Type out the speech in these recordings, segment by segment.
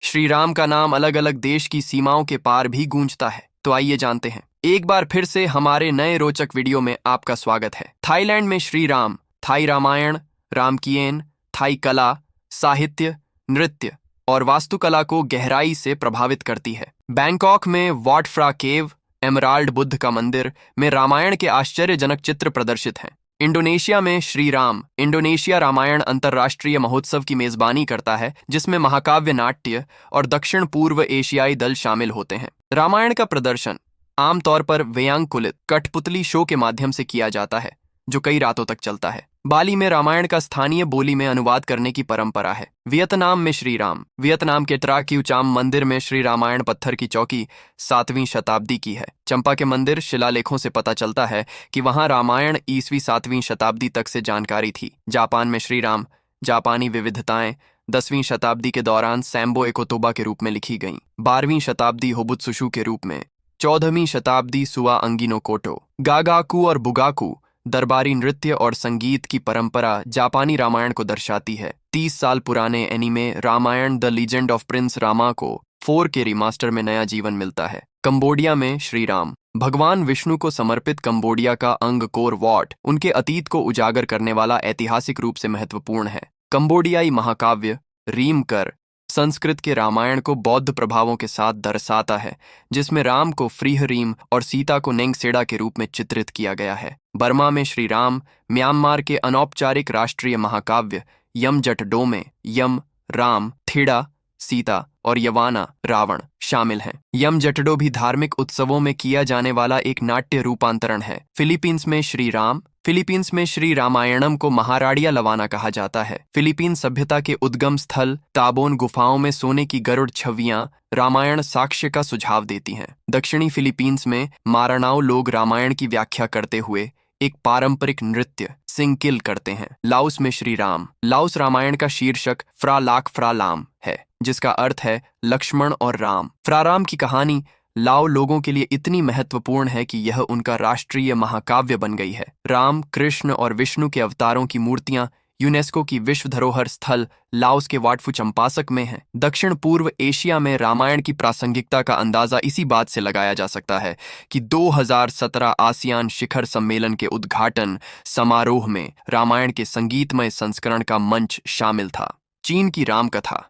श्री राम का नाम अलग अलग देश की सीमाओं के पार भी गूंजता है। तो आइए जानते हैं। एक बार फिर से हमारे नए रोचक वीडियो में आपका स्वागत है। थाईलैंड में श्री राम, थाई रामायण, रामकियन, थाई कला, साहित्य, नृत्य और वास्तुकला को गहराई से प्रभावित करती है। बैंकॉक में what Fra cave, emerald Buddha का मंदिर में रामायण के आश्चर्यजनक चित्र प्रदर्शित हैं। इंडोनेशिया में श्री राम, इंडोनेशिया रामायण अंतर्राष्ट्रीय महोत्सव की मेजबानी करता है, जिसमें महाकाव्य, नाट्य और दक्षिण पूर्व एशियाई दल शामिल होते हैं। रामायण का प्रदर्शन आमतौर पर व्यंग्यकुलित कठपुतली शो के माध्यम से किया जाता है, जो कई रातों तक चलता है। बाली में रामायण का स्थानीय बोली में अनुवाद करने की परंपरा है। वियतनाम में श्री राम, वियतनाम के ट्रा क्यू चाम मंदिर में श्री रामायण पत्थर की चौकी 7वीं शताब्दी की है। चंपा के मंदिर शिलालेखों से पता चलता है कि वहां रामायण ईस्वी 7वीं शताब्दी तक से जानकारी थी। जापान में श्री राम, जापानी विविधताएं 10वीं शताब्दी के दौरान सैम्बो एकोतोबा के रूप में लिखी गईं। 12वीं शताब्दी होबुत्सुशु के रूप में, 14वीं शताब्दी सुआ अंगिनो कोटो, गागाकू और बुगाकू दरबारी नृत्य और संगीत की परंपरा जापानी रामायण को दर्शाती है। 30 साल पुराने anime Ramayana the legend of prince Rama को 4K रिमास्टर में नया जीवन मिलता है। कंबोडिया में श्री राम, भगवान विष्णु को समर्पित कंबोडिया का अंगकोर वॉट उनके अतीत को उजागर करने वाला ऐतिहासिक रूप से महत्वपूर्ण है। कंबोडियाई महाकाव्य रीमकर संस्कृत के रामायण को बौद्ध प्रभावों के साथ दर्शाता है, जिसमें राम को फ्रीहरीम और सीता को नेंगसेडा के रूप में चित्रित किया गया है। बर्मा में श्री राम, म्यांमार के अनौपचारिक राष्ट्रीय महाकाव्य यमजटडो में यम राम, थिड़ा सीता और यवाना रावण शामिल हैं। यमजटडो भी धार्मिक उत्सवों में किया जाने वाला एक नाट्य रूपांतरण है। फिलीपींस में श्री राम, फिलीपींस में श्री रामायणम को महाराडिया लवाना कहा जाता है। फिलीपीन सभ्यता के उद्गम स्थल ताबोन गुफाओं में सोने की गरुड़ छवियां रामायण साक्ष्य का सुझाव देती हैं। दक्षिणी फिलीपींस में मारानाओ लोग रामायण की व्याख्या करते हुए एक पारंपरिक नृत्य सिंकिल करते हैं। लाओस में श्री राम, लाओस रामायण का शीर्षक फ्रा लाक फ्रा लाम है, जिसका अर्थ है लक्ष्मण और राम। फ्राराम की कहानी लाओ लोगों के लिए इतनी महत्वपूर्ण है कि यह उनका राष्ट्रीय महाकाव्य बन गई है। राम, कृष्ण और विष्णु के अवतारों की मूर्तियां यूनेस्को की विश्व धरोहर स्थल लाओस के वाटफू चंपासक में हैं। दक्षिण पूर्व एशिया में रामायण की प्रासंगिकता का अंदाजा इसी बात से लगाया जा सकता है कि 2017 आसियान शिखर सम्मेलन के उद्घाटन समारोह में रामायण के संगीतमय संस्करण का मंच शामिल था। चीन की रामकथा,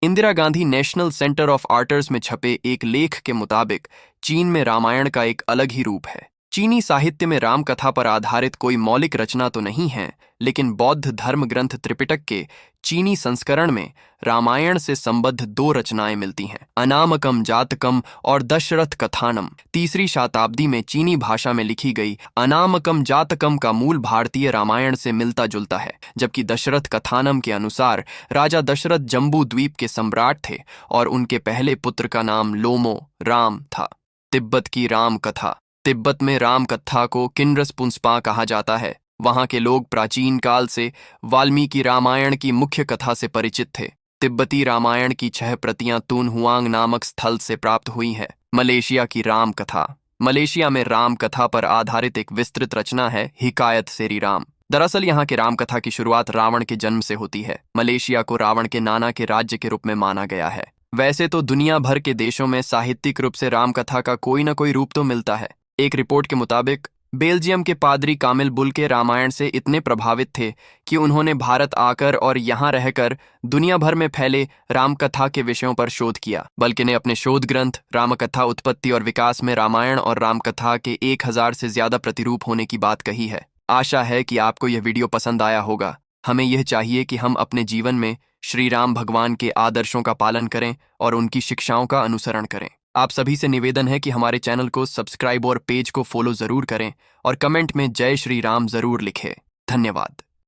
Indira Gandhi national centre of arts में छपे एक लेख के मुताबिक चीन में रामायण का एक अलग ही रूप है। चीनी साहित्य में रामकथा पर आधारित कोई मौलिक रचना तो नहीं है, लेकिन बौद्ध धर्म ग्रंथ त्रिपिटक के चीनी संस्करण में रामायण से संबद्ध 2 रचनाएं मिलती हैं, अनामकम जातकम और दशरथ कथानम। 3री शताब्दी में चीनी भाषा में लिखी गई अनामकम जातकम का मूल भारतीय रामायण से मिलता जुलता है, जबकि दशरथ कथानम के अनुसार राजा दशरथ जम्बू द्वीप के सम्राट थे और उनके पहले पुत्र का नाम लोमो राम था। तिब्बत की राम कथा, तिब्बत में राम कथा को किन्रस पुंस्पा कहा जाता है। वहां के लोग प्राचीन काल से वाल्मीकि रामायण की मुख्य कथा से परिचित थे। तिब्बती रामायण की 6 प्रतियां तुन हुआंग नामक स्थल से प्राप्त हुई हैं। मलेशिया की राम कथा, मलेशिया में राम कथा पर आधारित एक विस्तृत रचना है हिकायत सेरी राम। दरअसल यहाँ के राम कथा की शुरुआत रावण के जन्म से होती है। मलेशिया को रावण के नाना के राज्य के रूप में माना गया है। वैसे तो दुनिया भर के देशों में साहित्यिक रूप से रामकथा का कोई न कोई रूप तो मिलता है। एक रिपोर्ट के मुताबिक बेल्जियम के पादरी कामिल बुल्के रामायण से इतने प्रभावित थे कि उन्होंने भारत आकर और यहाँ रहकर दुनिया भर में फैले रामकथा के विषयों पर शोध किया। बल्कि ने अपने शोध ग्रंथ रामकथा उत्पत्ति और विकास में रामायण और रामकथा के 1000 से ज्यादा प्रतिरूप होने की बात कही है। आशा है कि आपको यह वीडियो पसंद आया होगा। हमें यह चाहिए कि हम अपने जीवन में श्री राम भगवान के आदर्शों का पालन करें और उनकी शिक्षाओं का अनुसरण करें। आप सभी से निवेदन है कि हमारे चैनल को सब्सक्राइब और पेज को फॉलो जरूर करें और कमेंट में जय श्री राम जरूर लिखें। धन्यवाद।